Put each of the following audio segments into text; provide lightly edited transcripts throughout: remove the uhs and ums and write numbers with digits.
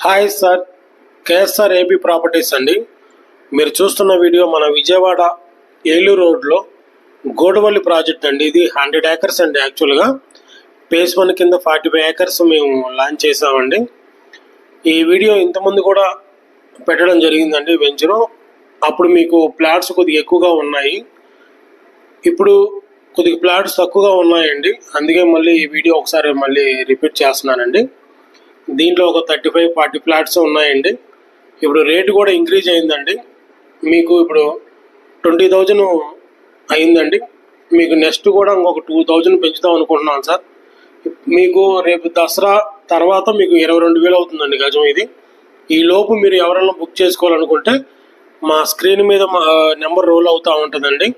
Hi sir, KSR AP properties అండి. మీరు చూస్తున్న వీడియో మన విజయవాడ ఏలూరు రోడ్లో గోడవల్లి ప్రాజెక్ట్ అండి. ఇది 100 acres అండి. యాక్చువల్గా ఫేజ్ 1 కింద 45 acres మేము లాంచ్ చేసామండి. ఈ వీడియో ఇంతకుముందు కూడా పెట్టడం జరిగిందండి వెంచరు. అప్పుడు మీకు ప్లాట్స్ కొద్దిగా ఎక్కువగా ఉన్నాయి, ఇప్పుడు కొద్దిగా ప్లాట్స్ తక్కువగా ఉన్నాయండి. అందుకే మళ్ళీ ఈ వీడియో ఒకసారి మళ్ళీ రిపీట్ చేస్తున్నానండి. దీంట్లో ఒక 35-40 ఫ్లాట్స్ ఉన్నాయండి. ఇప్పుడు రేటు కూడా ఇంక్రీజ్ అయిందండి. మీకు ఇప్పుడు 20,000 అయిందండి. మీకు నెక్స్ట్ కూడా ఇంకొక 2,000 పెంచుదాం అనుకుంటున్నాను సార్. మీకు రేపు దసరా తర్వాత మీకు 22,000 అవుతుందండి గజం. ఇది ఈ లోపు మీరు ఎవరైనా బుక్ చేసుకోవాలనుకుంటే మా స్క్రీన్ మీద మా నెంబర్ రోల్ అవుతూ ఉంటుందండి.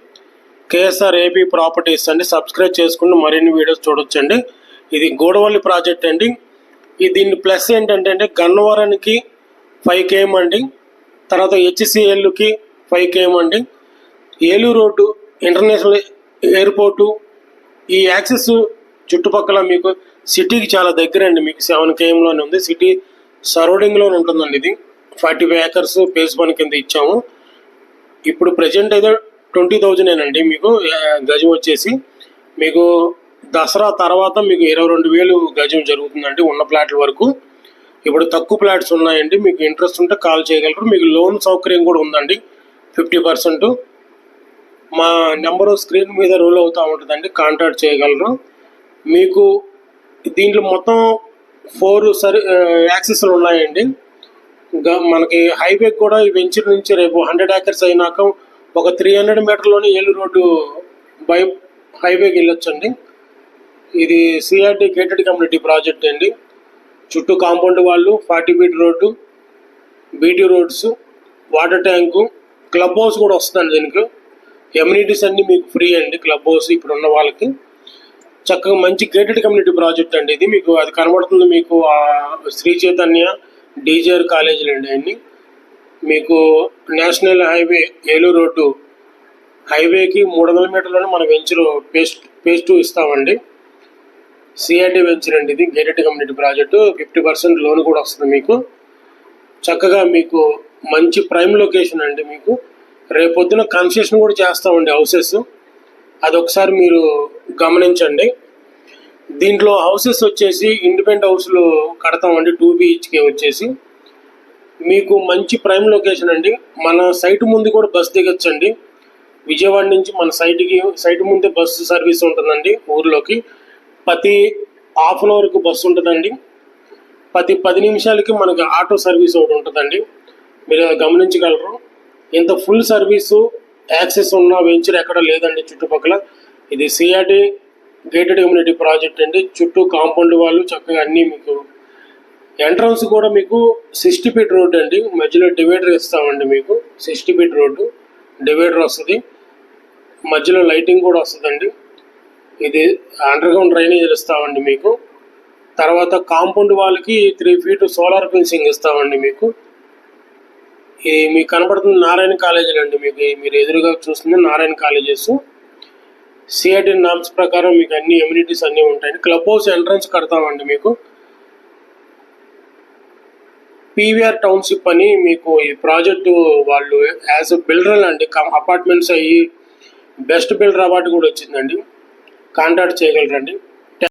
కేఎస్ఆర్ ఏపీ ప్రాపర్టీస్ అండి. సబ్స్క్రైబ్ చేసుకుంటూ మరిన్ని వీడియోస్ చూడొచ్చండి. ఇది గోడవల్లి ప్రాజెక్ట్ అండి. దీని ప్లస్ ఏంటంటే గన్నవరానికి 5 km అండి, తర్వాత హెచ్సిఎల్కి 5 km అండి, ఏలూరు రోడ్డు ఇంటర్నేషనల్ ఎయిర్పోర్టు ఈ యాక్సెస్ చుట్టుపక్కల మీకు సిటీకి చాలా దగ్గర అండి. మీకు 7 kmలోనే ఉంది, సిటీ సరౌండింగ్లోనే ఉంటుందండి. ఇది 45 acres ఫేజ్ 1 కింద ఇచ్చాము. ఇప్పుడు ప్రజెంట్ అయితే 20,000 అండి మీకు గజం వచ్చేసి. మీకు దసరా తర్వాత మీకు 22,000 గజం జరుగుతుందండి ఉన్న ప్లాట్ల వరకు. ఇప్పుడు తక్కువ ప్లాట్స్ ఉన్నాయండి. మీకు ఇంట్రెస్ట్ ఉంటే కాల్ చేయగలరు. మీకు లోన్ సౌకర్యం కూడా ఉందండి 50%. మా నెంబరు స్క్రీన్ మీద రోల్ అవుతూ ఉంటుందండి, కాంటాక్ట్ చేయగలరు. మీకు దీంట్లో మొత్తం 4 యాక్సెస్లు ఉన్నాయండి. మనకి హైవే కూడా ఈ వెంచర్ నుంచి రేపు 100 acres అయినాక ఒక 300 మీటర్లోనే ఏలూరు రోడ్డు బై హైవేకి వెళ్ళొచ్చండి. ఇది సిఆర్డి గేటెడ్ కమ్యూనిటీ ప్రాజెక్ట్ అండి. చుట్టూ కాంపౌండ్ వాళ్ళు, 40 feet road, BT roads, water tank, club house కూడా వస్తుందండి. దీనికి ఎమ్యూనిటీస్ అన్నీ మీకు ఫ్రీ అండి. క్లబ్ హౌస్ ఇప్పుడు ఉన్న వాళ్ళకి చక్కగా మంచి గేటెడ్ కమ్యూనిటీ ప్రాజెక్ట్ అండి. ఇది మీకు అది కనబడుతుంది మీకు శ్రీ చైతన్య డీజేఆర్ కాలేజీలు అండి. అన్నీ మీకు నేషనల్ హైవే ఏలూరు రోడ్డు హైవేకి 300 మీటర్లోనే మన వెంచర్ ఫేజ్ 2 ఇస్తామండి. సిఆర్డి వెంచర్ అండి. ఇది గేటెడ్ కమ్యూనిటీ ప్రాజెక్టు. 50% లోన్ కూడా వస్తుంది మీకు. చక్కగా మీకు మంచి ప్రైమ్ లొకేషన్ అండి. మీకు రేపొద్దున కన్స్ట్రక్షన్ కూడా చేస్తామండి హౌసెస్. అదొకసారి మీరు గమనించండి. దీంట్లో హౌసెస్ వచ్చేసి ఇండిపెండెంట్ హౌస్లు కడతామండి. 2 BHK వచ్చేసి మీకు మంచి ప్రైమ్ లొకేషన్ అండి. మన సైట్ ముందు కూడా బస్ దిగొచ్చండి. విజయవాడ నుంచి మన సైట్ ముందే బస్సు సర్వీస్ ఉంటుందండి. ఊర్లోకి ప్రతి ½ an hourకి బస్సు ఉంటుందండి. ప్రతి 10 నిమిషాలకి మనకి ఆటో సర్వీస్ ఒకటి ఉంటుందండి. మీరు గమనించగలరు. ఇంత ఫుల్ సర్వీసు యాక్సెస్ ఉన్న వెంచర్ ఎక్కడ లేదండి చుట్టుపక్కల. ఇది సిఆర్డి గేటెడ్ కమ్యూనిటీ ప్రాజెక్ట్ అండి. చుట్టూ కాంపౌండ్ వాళ్ళు చక్కగా అన్నీ మీకు. ఎంట్రన్స్ కూడా మీకు 60 feet రోడ్డు అండి. మధ్యలో డివైడర్ ఇస్తామండి. మీకు 60 feet రోడ్డు డివైడర్ వస్తుంది. మధ్యలో లైటింగ్ కూడా వస్తుందండి. ఇది అండర్ గ్రౌండ్ డ్రైనేజ్ ఇస్తామండి మీకు. తర్వాత కాంపౌండ్ వాళ్ళకి 3 feet సోలార్ ఫెన్సింగ్ ఇస్తామండి మీకు. ఇది మీకు కనబడుతుంది నారాయణ కాలేజీలు అండి. మీకు మీరు ఎదురుగా చూస్తుంది నారాయణ కాలేజెస్. సిఆర్డి నామ్స్ ప్రకారం మీకు అన్ని ఎమ్యూనిటీస్ అన్నీ ఉంటాయండి. క్లబ్ హౌస్ ఎంట్రన్స్ కడతామండి మీకు. పీవీఆర్ టౌన్షిప్ అని మీకు ఈ ప్రాజెక్టు వాళ్ళు యాజ్ బిల్డర్ అండి. అపార్ట్మెంట్స్ అయ్యి బెస్ట్ బిల్డర్ అవార్డు కూడా వచ్చిందండి. కాంటాక్ట్ చేయగలరండి.